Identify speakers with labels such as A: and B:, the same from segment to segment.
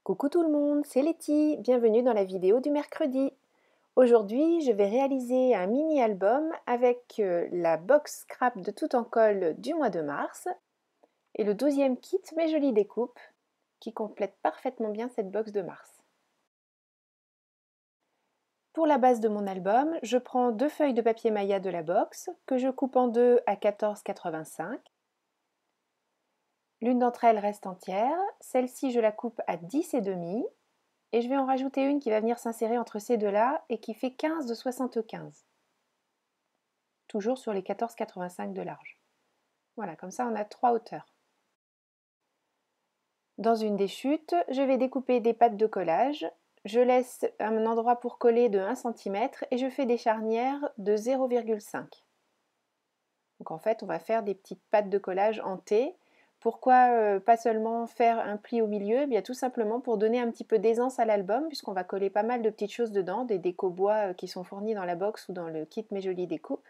A: Coucou tout le monde, c'est Letty, bienvenue dans la vidéo du mercredi. Aujourd'hui, je vais réaliser un mini-album avec la box scrap de tout en colle du mois de mars et le 12e kit Mes Jolies Découpes qui complète parfaitement bien cette box de mars. Pour la base de mon album, je prends 2 feuilles de papier Maya de la box que je coupe en deux à 14,85. L'une d'entre elles reste entière, celle-ci je la coupe à 10,5. Et je vais en rajouter une qui va venir s'insérer entre ces deux-là et qui fait 15 de 75. Toujours sur les 14,85 de large. Voilà, comme ça on a 3 hauteurs. Dans une des chutes, je vais découper des pattes de collage. Je laisse un endroit pour coller de 1 cm et je fais des charnières de 0,5. Donc en fait, on va faire des petites pattes de collage en T. Pourquoi pas seulement faire un pli au milieu? Bien tout simplement pour donner un petit peu d'aisance à l'album, puisqu'on va coller pas mal de petites choses dedans, des décos bois qui sont fournis dans la box ou dans le kit Mes Jolies Découpes.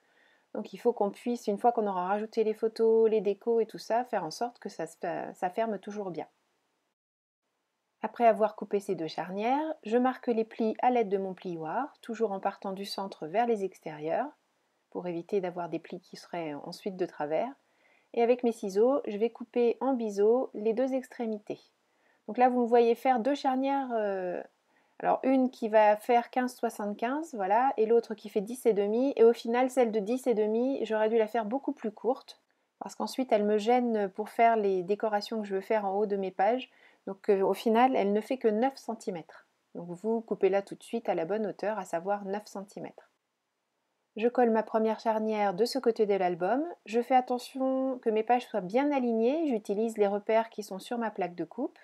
A: Donc il faut qu'on puisse, une fois qu'on aura rajouté les photos, les décos et tout ça, faire en sorte que ça ferme toujours bien. Après avoir coupé ces deux charnières, je marque les plis à l'aide de mon plioir, toujours en partant du centre vers les extérieurs, pour éviter d'avoir des plis qui seraient ensuite de travers. Et avec mes ciseaux, je vais couper en biseau les deux extrémités. Donc là, vous me voyez faire deux charnières, alors une qui va faire 15,75, voilà, et l'autre qui fait 10,5. Et au final, celle de 10,5, j'aurais dû la faire beaucoup plus courte, parce qu'ensuite, elle me gêne pour faire les décorations que je veux faire en haut de mes pages. Donc au final, elle ne fait que 9 cm. Donc vous coupez là tout de suite à la bonne hauteur, à savoir 9 cm. Je colle ma première charnière de ce côté de l'album. Je fais attention que mes pages soient bien alignées. J'utilise les repères qui sont sur ma plaque de coupe.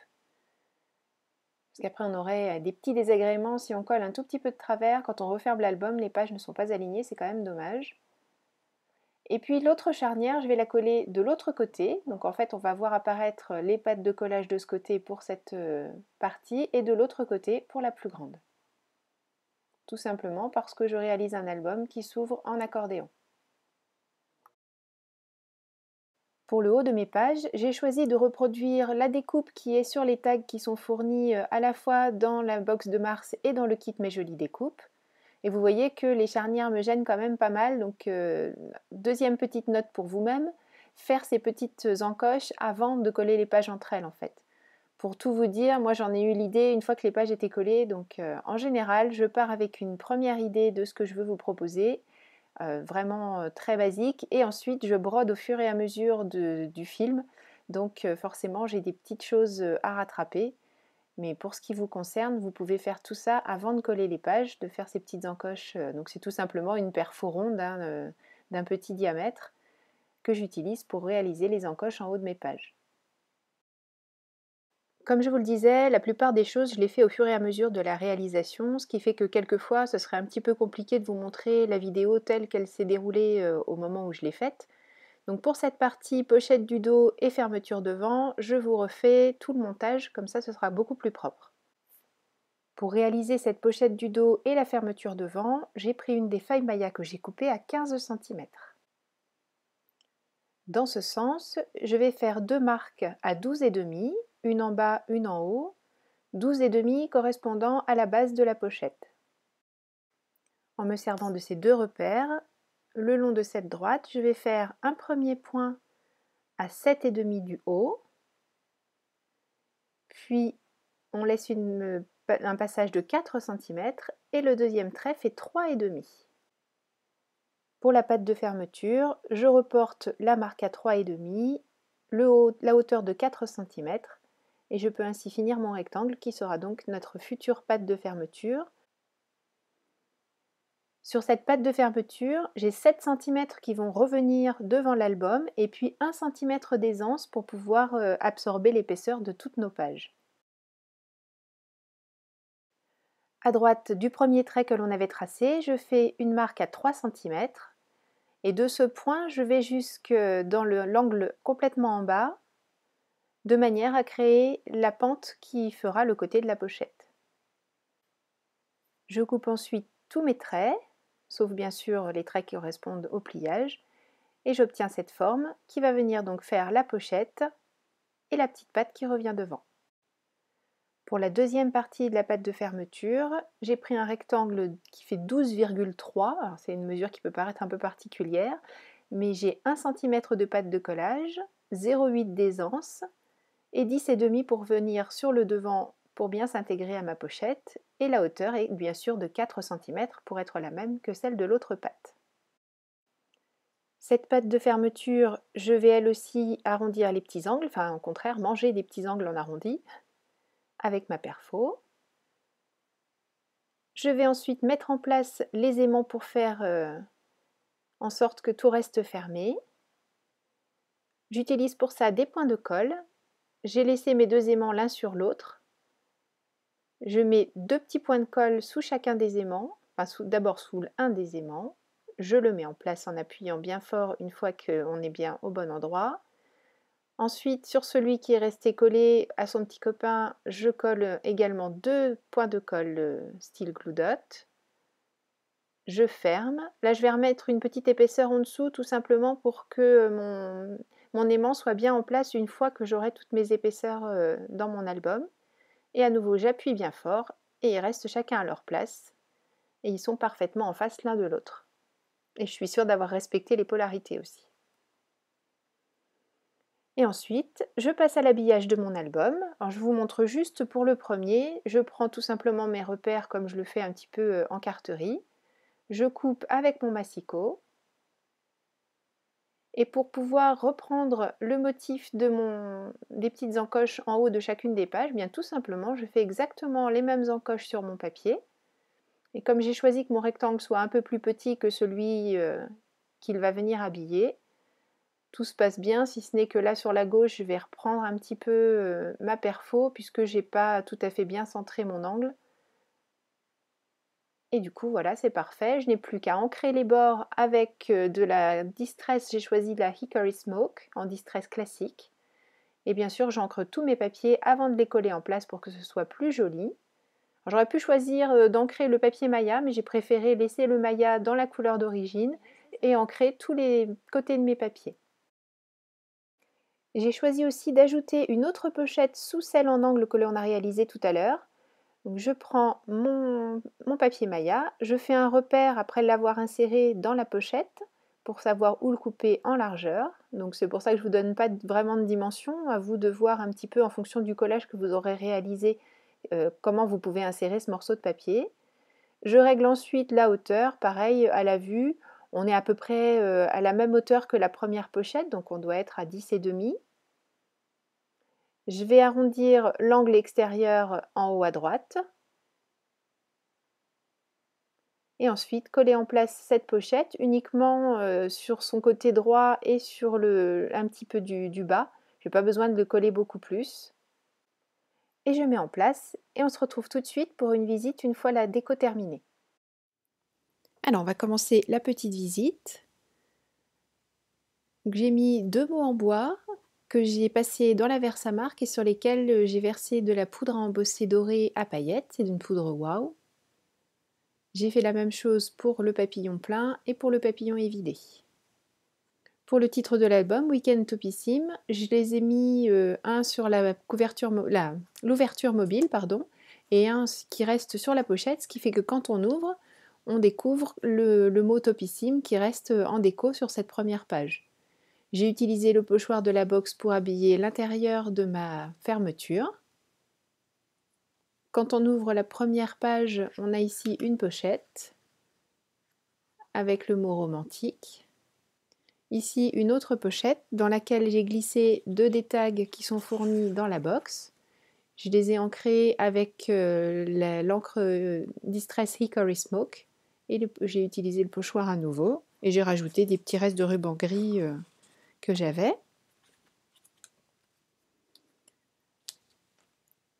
A: Parce qu'après on aurait des petits désagréments si on colle un tout petit peu de travers. Quand on referme l'album, les pages ne sont pas alignées, c'est quand même dommage. Et puis l'autre charnière, je vais la coller de l'autre côté. Donc en fait, on va voir apparaître les pattes de collage de ce côté pour cette partie et de l'autre côté pour la plus grande. Tout simplement parce que je réalise un album qui s'ouvre en accordéon. Pour le haut de mes pages, j'ai choisi de reproduire la découpe qui est sur les tags qui sont fournis à la fois dans la box de mars et dans le kit Mes Jolies Découpes. Et vous voyez que les charnières me gênent quand même pas mal, donc deuxième petite note pour vous-même, faire ces petites encoches avant de coller les pages entre elles en fait. Pour tout vous dire, moi j'en ai eu l'idée une fois que les pages étaient collées, donc en général je pars avec une première idée de ce que je veux vous proposer, vraiment très basique, et ensuite je brode au fur et à mesure du film, donc forcément j'ai des petites choses à rattraper. Mais pour ce qui vous concerne, vous pouvez faire tout ça avant de coller les pages, de faire ces petites encoches. Donc c'est tout simplement une perfo ronde d'un petit diamètre que j'utilise pour réaliser les encoches en haut de mes pages. Comme je vous le disais, la plupart des choses, je les fais au fur et à mesure de la réalisation, ce qui fait que quelquefois, ce serait un petit peu compliqué de vous montrer la vidéo telle qu'elle s'est déroulée au moment où je l'ai faite. Donc pour cette partie pochette du dos et fermeture devant, je vous refais tout le montage, comme ça ce sera beaucoup plus propre. Pour réaliser cette pochette du dos et la fermeture devant, j'ai pris une des feuilles Maya que j'ai coupées à 15 cm. Dans ce sens, je vais faire deux marques à 12,5, une en bas, une en haut, 12,5 correspondant à la base de la pochette. En me servant de ces deux repères, le long de cette droite, je vais faire un premier point à 7,5 du haut, puis on laisse un passage de 4 cm et le deuxième trait fait 3,5. Pour la patte de fermeture, je reporte la marque à 3,5, la hauteur de 4 cm, et je peux ainsi finir mon rectangle qui sera donc notre future patte de fermeture. Sur cette patte de fermeture, j'ai 7 cm qui vont revenir devant l'album et puis 1 cm d'aisance pour pouvoir absorber l'épaisseur de toutes nos pages. À droite du premier trait que l'on avait tracé, je fais une marque à 3 cm. Et de ce point, je vais jusque dans l'angle complètement en bas, de manière à créer la pente qui fera le côté de la pochette. Je coupe ensuite tous mes traits, sauf bien sûr les traits qui correspondent au pliage, et j'obtiens cette forme qui va venir donc faire la pochette et la petite patte qui revient devant. Pour la deuxième partie de la pâte de fermeture, j'ai pris un rectangle qui fait 12,3. Alors c'est une mesure qui peut paraître un peu particulière, mais j'ai 1 cm de pâte de collage, 0,8 d'aisance et 10,5 pour venir sur le devant pour bien s'intégrer à ma pochette, et la hauteur est bien sûr de 4 cm pour être la même que celle de l'autre pâte. Cette pâte de fermeture, je vais elle aussi arrondir les petits angles, enfin au contraire manger des petits angles en arrondi avec ma perfo. Je vais ensuite mettre en place les aimants pour faire en sorte que tout reste fermé. J'utilise pour ça des points de colle. J'ai laissé mes deux aimants l'un sur l'autre. Je mets 2 petits points de colle sous chacun des aimants, enfin d'abord sous un des aimants. Je le mets en place en appuyant bien fort une fois qu'on est bien au bon endroit. Ensuite, sur celui qui est resté collé à son petit copain, je colle également 2 points de colle style glue dot. Je ferme. Là, je vais remettre une petite épaisseur en dessous, tout simplement pour que mon aimant soit bien en place une fois que j'aurai toutes mes épaisseurs dans mon album. Et à nouveau, j'appuie bien fort et ils restent chacun à leur place. Et ils sont parfaitement en face l'un de l'autre. Et je suis sûre d'avoir respecté les polarités aussi. Et ensuite, je passe à l'habillage de mon album. Alors, je vous montre juste pour le premier. Je prends tout simplement mes repères comme je le fais un petit peu en carterie. Je coupe avec mon massicot. Et pour pouvoir reprendre le motif des petites encoches en haut de chacune des pages, bien tout simplement, je fais exactement les mêmes encoches sur mon papier. Et comme j'ai choisi que mon rectangle soit un peu plus petit que celui qu'il va venir habiller, tout se passe bien, si ce n'est que là sur la gauche, je vais reprendre un petit peu ma perfo puisque j'ai pas tout à fait bien centré mon angle. Et du coup, voilà, c'est parfait. Je n'ai plus qu'à ancrer les bords avec de la Distress. J'ai choisi la Hickory Smoke en Distress classique. Et bien sûr, j'encre tous mes papiers avant de les coller en place pour que ce soit plus joli. J'aurais pu choisir d'ancrer le papier Maya, mais j'ai préféré laisser le Maya dans la couleur d'origine et ancrer tous les côtés de mes papiers. J'ai choisi aussi d'ajouter une autre pochette sous celle en angle que l'on a réalisée tout à l'heure. Donc je prends mon papier Maya, je fais un repère après l'avoir inséré dans la pochette pour savoir où le couper en largeur. Donc c'est pour ça que je ne vous donne pas vraiment de dimension, à vous de voir un petit peu en fonction du collage que vous aurez réalisé comment vous pouvez insérer ce morceau de papier. Je règle ensuite la hauteur, pareil à la vue, on est à peu près à la même hauteur que la première pochette, donc on doit être à 10,5. Je vais arrondir l'angle extérieur en haut à droite. Et ensuite, coller en place cette pochette uniquement sur son côté droit et sur un petit peu du bas. Je n'ai pas besoin de le coller beaucoup plus. Et je mets en place et on se retrouve tout de suite pour une visite une fois la déco terminée. Alors, on va commencer la petite visite. J'ai mis 2 mots en bois que j'ai passés dans la Versamark et sur lesquels j'ai versé de la poudre à embosser dorée à paillettes. C'est d'une poudre Wow. J'ai fait la même chose pour le papillon plein et pour le papillon évidé. Pour le titre de l'album, Week-end Topissime, je les ai mis un sur l'ouverture mobile et un qui reste sur la pochette, ce qui fait que quand on ouvre, on découvre le mot Topissime qui reste en déco sur cette première page. J'ai utilisé le pochoir de la box pour habiller l'intérieur de ma fermeture. Quand on ouvre la première page, on a ici une pochette avec le mot romantique. Ici, une autre pochette dans laquelle j'ai glissé 2 des tags qui sont fournis dans la box. Je les ai ancrés avec l'encre Distress Hickory Smoke et j'ai utilisé le pochoir à nouveau et j'ai rajouté des petits restes de ruban gris que j'avais.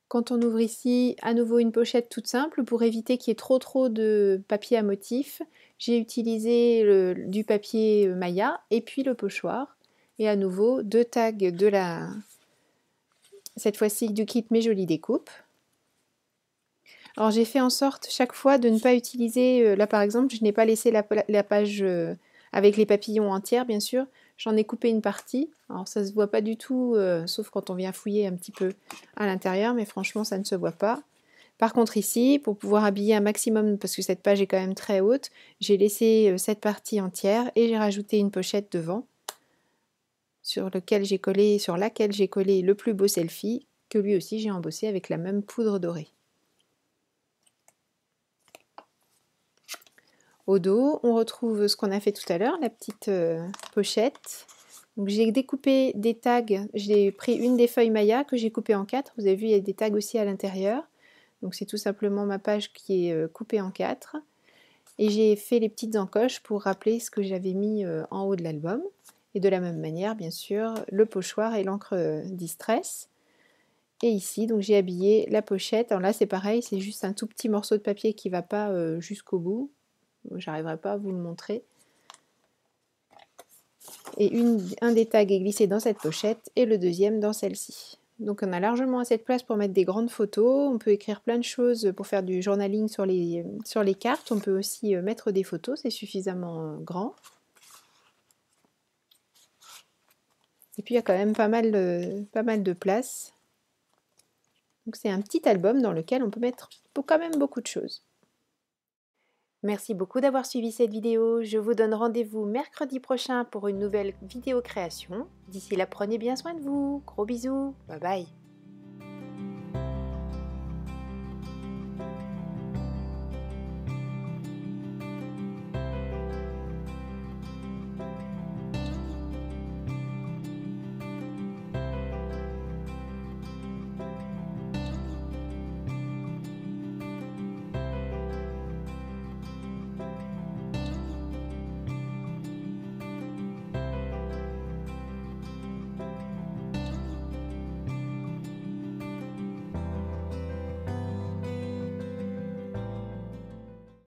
A: Quand on ouvre ici, à nouveau une pochette toute simple pour éviter qu'il y ait trop de papier à motif. J'ai utilisé du papier Maya et puis le pochoir. Et à nouveau, 2 tags cette fois-ci du kit Mes Jolies Découpes. Alors j'ai fait en sorte chaque fois de ne pas utiliser, là par exemple, je n'ai pas laissé la page avec les papillons entières bien sûr. J'en ai coupé une partie. Alors ça se voit pas du tout, sauf quand on vient fouiller un petit peu à l'intérieur, mais franchement ça ne se voit pas. Par contre ici, pour pouvoir habiller un maximum, parce que cette page est quand même très haute, j'ai laissé cette partie entière et j'ai rajouté une pochette devant sur laquelle j'ai collé le plus beau selfie, que lui aussi j'ai embossé avec la même poudre dorée. Au dos, on retrouve ce qu'on a fait tout à l'heure, la petite pochette. Donc j'ai découpé des tags, j'ai pris une des feuilles Maya que j'ai coupée en 4. Vous avez vu, il y a des tags aussi à l'intérieur. Donc c'est tout simplement ma page qui est coupée en 4. Et j'ai fait les petites encoches pour rappeler ce que j'avais mis en haut de l'album. Et de la même manière, bien sûr, le pochoir et l'encre Distress. Et ici, donc j'ai habillé la pochette. Alors là, c'est pareil, c'est juste un tout petit morceau de papier qui ne va pas jusqu'au bout. J'arriverai pas à vous le montrer. Et un des tags est glissé dans cette pochette et le deuxième dans celle-ci. Donc on a largement assez de place pour mettre des grandes photos. On peut écrire plein de choses pour faire du journaling sur les cartes. On peut aussi mettre des photos, c'est suffisamment grand. Et puis il y a quand même pas mal de place. Donc c'est un petit album dans lequel on peut mettre quand même beaucoup de choses. Merci beaucoup d'avoir suivi cette vidéo. Je vous donne rendez-vous mercredi prochain pour une nouvelle vidéo création. D'ici là, prenez bien soin de vous. Gros bisous. Bye bye.